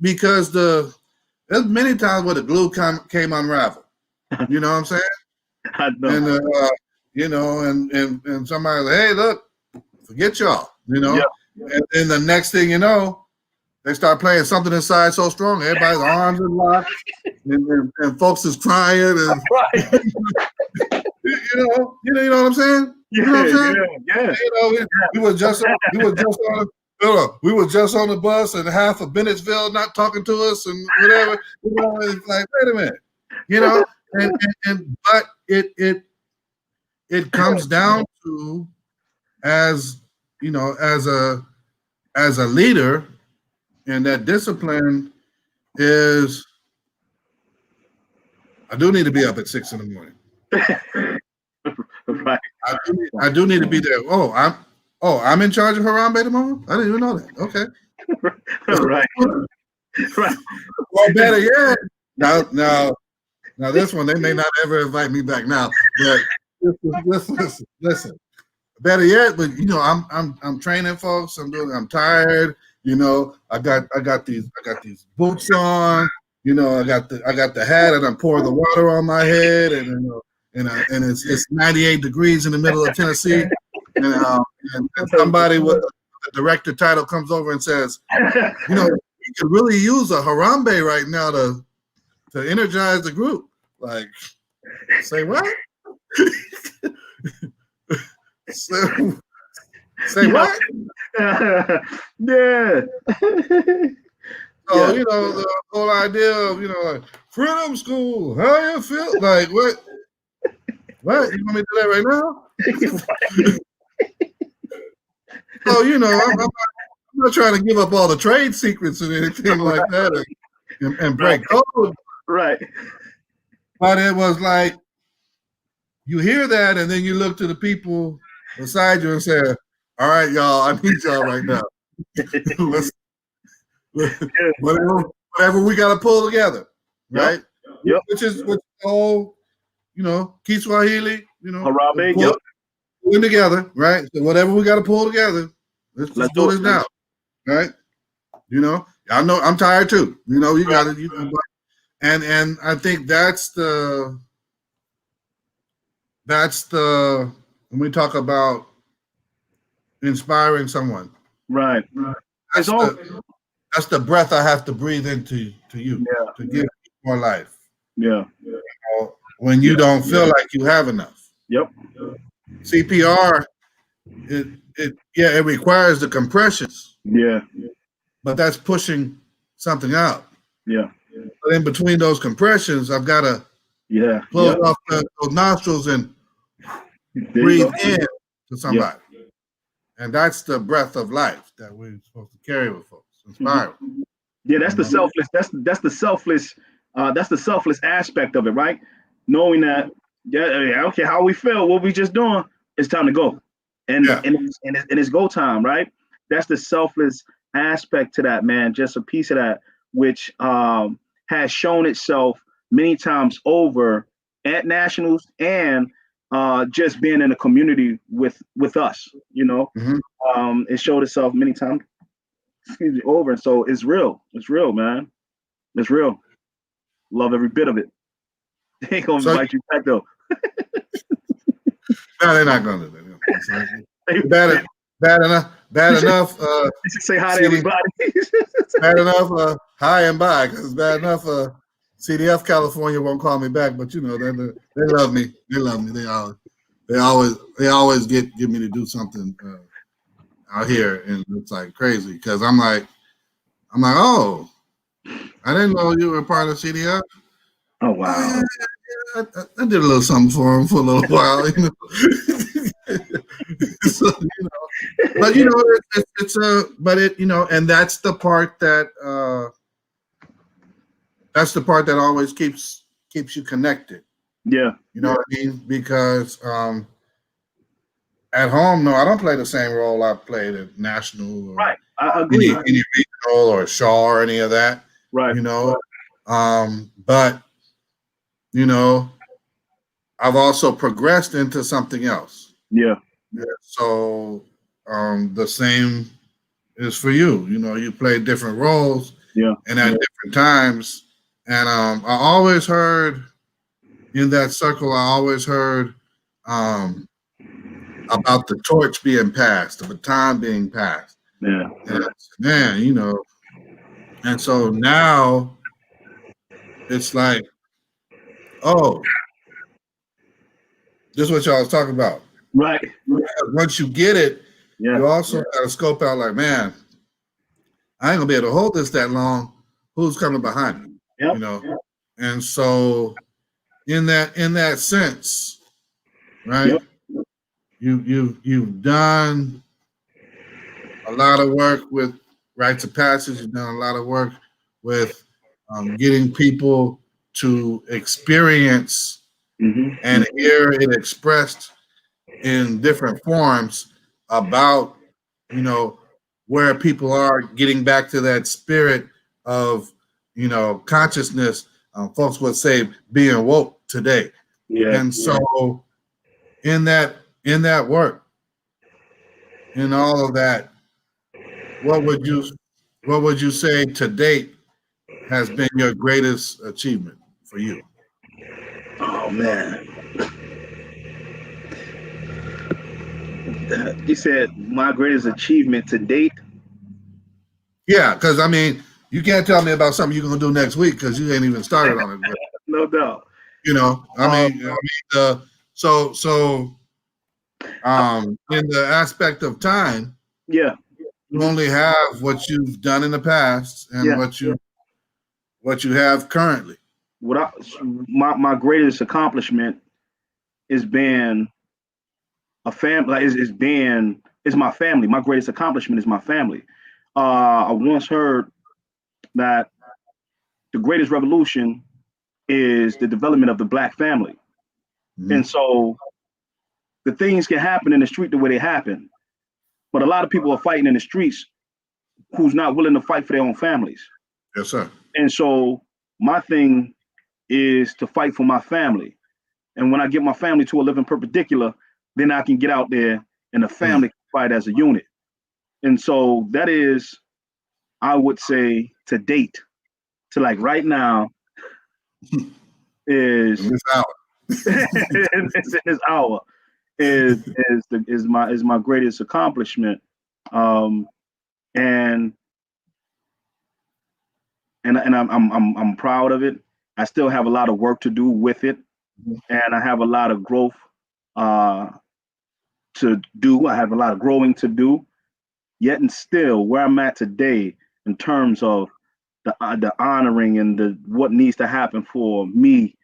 A: because there's many times where the glue came unraveled. You know what I'm saying?
B: I know.
A: And and somebody like, hey, look, forget y'all.
B: Yeah.
A: And then the next thing you know, they start playing Something Inside So Strong. Everybody's arms are locked, and folks is crying, and
B: Right.
A: you know what I'm saying? You know what I'm saying?
B: Yeah.
A: We were just on the bus, and half of Bennettsville not talking to us and whatever. It's like, wait a minute, but it comes down to, as a leader, and that discipline is, I do need to be up at 6 a.m.
B: Right.
A: I do need to be there. I'm in charge of Harambe tomorrow? I didn't even know that. Okay.
B: Right. Right.
A: Well, better yet, now this one, they may not ever invite me back now. But listen. Better yet, but I'm training folks. I'm tired. You know, I got these boots on. You know, I got the hat, and I'm pouring the water on my head, and you know, and it's 98 degrees in the middle of Tennessee, and somebody with the director title comes over and says, you know, you could really use a Harambe right now to energize the group. Like, say what? say what?
B: Yeah.
A: So, you know, the whole idea of, you know, like, freedom school, how you feel? Like, what? What? You want me to do that right now? So, you know, I'm not trying to give up all the trade secrets and anything like that and break code.
B: Right.
A: But it was like, you hear that, and then you look to the people beside you and say, all right, y'all, I need y'all right now. Whatever we got to pull together, right?
B: Yep.
A: Which is all, you know, Kiswahili, you know,
B: Harambe, yep.
A: Pulling together, right? So whatever we got to pull together, let's do this now, right? You know, I know I'm tired too. You know, you got it. You know, and I think that's the when we talk about inspiring someone,
B: right?
A: That's the breath I have to breathe into you to give you more life.
B: Yeah.
A: When you don't feel like you have enough.
B: Yep.
A: CPR, it requires the compressions.
B: Yeah.
A: But that's pushing something out.
B: Yeah.
A: But in between those compressions, I've got to close off those nostrils and breathe in to somebody. Yeah. And that's the breath of life that we're supposed to carry with folks. Inspire.
B: Yeah, that's the selfless. That's the selfless. That's the selfless aspect of it, right? Knowing that, I don't care how we feel, what we just doing, it's time to go, and it's go time, right? That's the selfless aspect to that, man. Just a piece of that, which has shown itself many times over at nationals and just being in a community with us. You know, it showed itself many times. Excuse me, over, and so it's real. It's real, man. It's real. Love every bit of it. They ain't gonna invite you back though.
A: No, they're not gonna do that. Bad enough.
B: Say hi to everybody.
A: Bad enough. Hi and bye. Because bad enough. CDF California won't call me back, but you know they love me. They love me. They always get me to do something out here, and it's like crazy because I'm like, oh, I didn't know you were part of CDF.
B: Oh wow.
A: I did a little something for him for a little while, you know. So, you know, but you know, you know, and that's the part that always keeps you connected.
B: Yeah.
A: You know what I mean? Because at home, no, I don't play the same role I played at national, or
B: right? I agree.
A: Any regional or Shaw or any of that,
B: right?
A: You know, but you know, I've also progressed into something else.
B: Yeah.
A: So the same is for you. You know, you play different roles.
B: Yeah.
A: And at different times. And I always heard in that circle, about the torch being passed, the baton being passed.
B: Yeah.
A: And man, you know, and so now it's like, oh, this is what y'all was talking about.
B: Right.
A: Once you get it, you also got to scope out like, man, I ain't gonna be able to hold this that long. Who's coming behind me?
B: Yep.
A: You know, and so in that sense, right? Yep. You've done a lot of work with rites of passage. You've done a lot of work with getting people to experience and hear it expressed in different forms about, you know, where people are getting back to that spirit of, you know, consciousness. Folks would say being woke today. Yeah. And so in that work, in all of that, what would you what would you say to date has been your greatest achievement for you?
B: Oh man, you said my greatest achievement to date.
A: Yeah, because I mean, you can't tell me about something you're gonna do next week because you ain't even started on it. Yet.
B: No doubt.
A: You know,
B: Uh,
A: so in the aspect of time,
B: yeah.
A: you only have what you've done in the past and
B: Yeah.
A: what you have currently.
B: What I, my greatest accomplishment is being a family. Like, is my family. My greatest accomplishment is my family. I once heard that the greatest revolution is the development of the black family,
A: Mhm.
B: and so the things can happen in the street the way they happen. But a lot of people are fighting in the streets who's not willing to fight for their own families.
A: Yes, sir.
B: And so my thing is to fight for my family. And when I get my family to a living perpendicular, then I can get out there and the
A: Mm.
B: family can fight as a unit. And so that is, I would say, to date, to like right now,
A: In
B: is
A: this hour.
B: it's in this hour is my greatest accomplishment. Um, and I'm proud of it. I still have a lot of work to do with it, and I have a lot of growth uh, to do. I have a lot of growing to do. Yet and still, where I'm at today, in terms of the honoring and the what needs to happen for me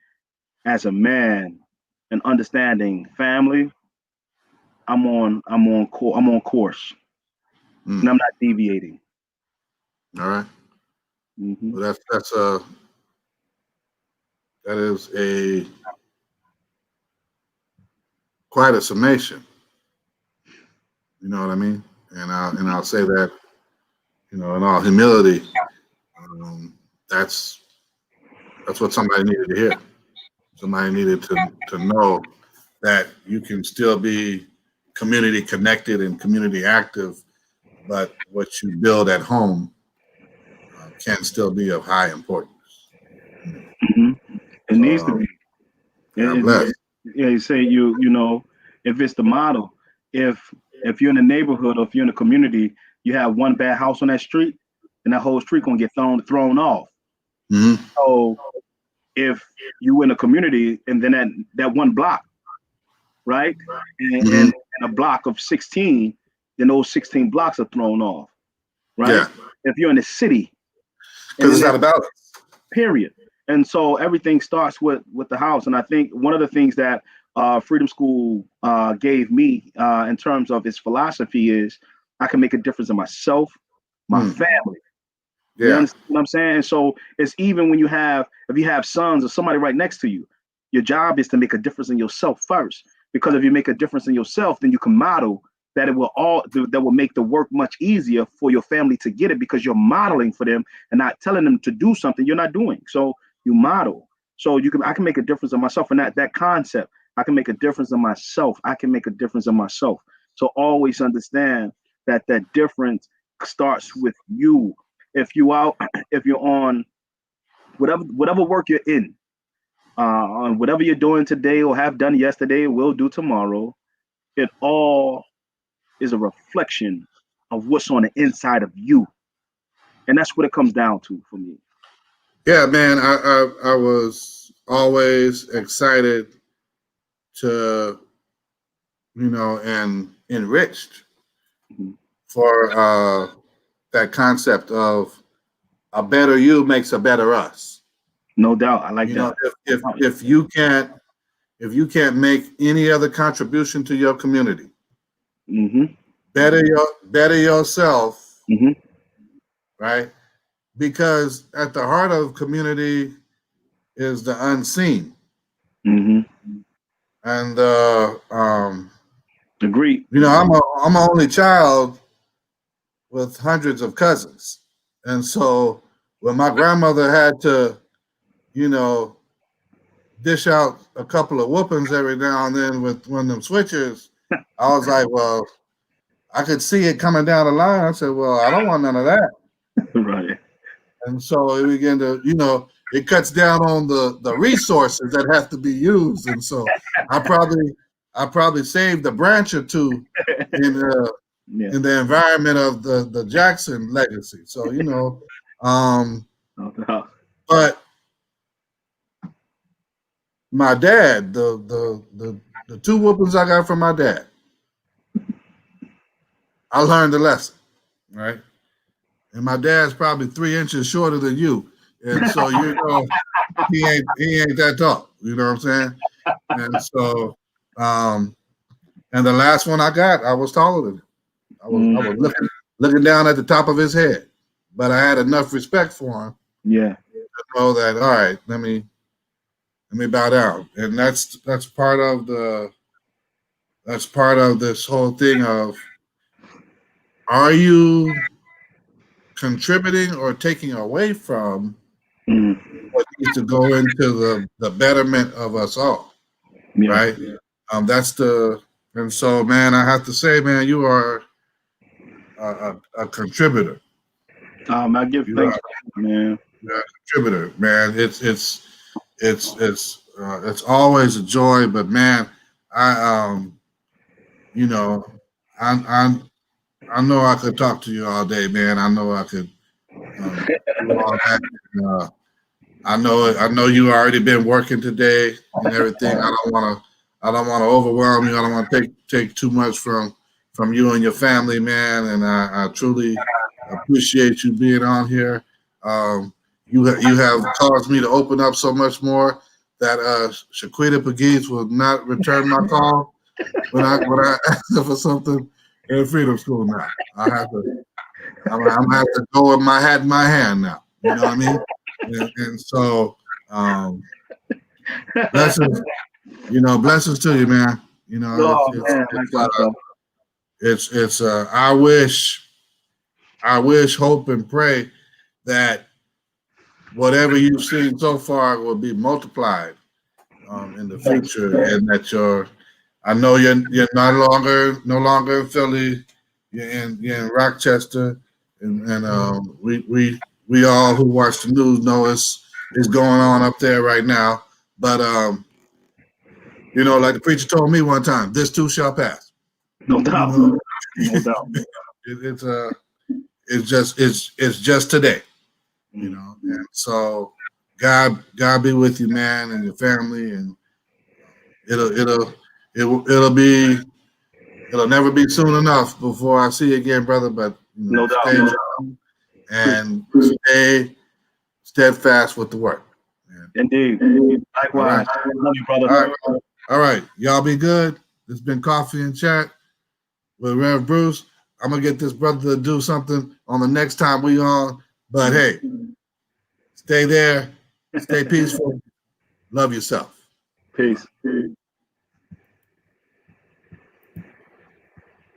B: as a man and understanding family, I'm on course, and
A: Mm.
B: I'm not deviating.
A: All right.
B: Hmm.
A: Well, that is a quite a summation. You know what I mean? I'll say that, you know, in all humility, um, that's that's what somebody needed to hear. Somebody needed to know that you can still be community connected and community active, but what you build at home can still be of high importance.
B: Hmm. It
A: So
B: needs to be.
A: God
B: It,
A: bless.
B: it, yeah, you say you know if it's the model, if if you're in a neighborhood or if you're in a community, you have one bad house on that street, then that whole street gonna get thrown off.
A: Hmm.
B: So if you in a community and then that one block, right,
A: Hmm.
B: and a block of 16, then those 16 blocks are thrown off, right?
A: Yeah,
B: If you're in the city and
A: because
B: then
A: it's
B: that
A: out of balance.
B: period. And so everything starts with the house. And I think one of the things that Freedom School gave me in terms of its philosophy is I can make a difference in myself, my
A: Mm.
B: family. You
A: Yeah.
B: understand what I'm saying? And so it's even when if you have sons or somebody right next to you, your job is to make a difference in yourself first. Because if you make a difference in yourself, then you can model that that will make the work much easier for your family to get it because you're modeling for them and not telling them to do something you're not doing. So you model. So I can make a difference in myself and that concept. I can make a difference in myself. I can make a difference in myself. So always understand that difference starts with you. If you out, if you're on whatever work you're in, on whatever you're doing today or have done yesterday, will do tomorrow, it all is a reflection of what's on the inside of you, and that's what it comes down to for me.
A: Yeah, man. I was always excited to, you know, and enriched
B: Mhm.
A: for that concept of a better you makes a better us.
B: No doubt, I like
A: You know,
B: that.
A: if you can't make any other contribution to your community,
B: Mm-hmm.
A: better yourself,
B: Mm-hmm.
A: right? Because at the heart of community is the unseen,
B: Mm-hmm.
A: and
B: Agreed.
A: you know, I'm an only child with hundreds of cousins, and so when my grandmother had to, you know, dish out a couple of whoopings every now and then with one of them switches, I was like, well, I could see it coming down the line. I said, well, I don't want none of that.
B: Right.
A: And so it began to, it cuts down on the resources that have to be used. And so I probably saved a branch or two in
B: Yeah.
A: in the environment of the Jackson legacy. So
B: No doubt.
A: but my dad, the two whoopings I got from my dad, I learned the lesson, right? And my dad's probably 3 inches shorter than you, and so he ain't that tall. You know what I'm saying? And so, and the last one I got, I was taller than him. I was looking down at the top of his head, but I had enough respect for him
B: Yeah.
A: to know that all right, let me bow down, and that's part of this whole thing of, are you contributing or taking away from
B: Mm.
A: what needs to go into the betterment of us all,
B: Yeah.
A: right? And so, man, I have to say, man, you are a contributor.
B: I give
A: You
B: thanks,
A: are,
B: man.
A: you're a contributor, man. It's always a joy, but man, I you know, I I know I could talk to you all day, man. I know I could do all that. And, I know you already been working today and everything. I don't want to overwhelm you. I don't want to take too much from you and your family, man. And I truly appreciate you being on here. You have caused me to open up so much more that Shaquita Pegues will not return my call when I ask her for something at Freedom School now. I'm gonna have to go with my hat in my hand now. You know what I mean? And so, blessings, blessings to you, man.
B: Oh man, likewise, bro.
A: I wish, hope, and pray that whatever you've seen so far will be multiplied in the future, and that I know you're no longer in Philly. You're in Rochester, and we all who watch the news know it's going on up there right now. But like the preacher told me one time, this too shall pass.
B: No doubt. No doubt.
A: It's just today, and so God be with you, man, and your family, and it'll never be soon enough before I see you again, brother. But
B: No doubt.
A: stay strong and stay steadfast with the work. Man.
B: Indeed. Likewise.
A: All right.
B: Love you, brother.
A: All right. Y'all be good. This has been Coffee and Chat with Rev Bruce. I'm gonna get this brother to do something on the next time we on. But hey, stay there, stay peaceful, love yourself.
B: Peace.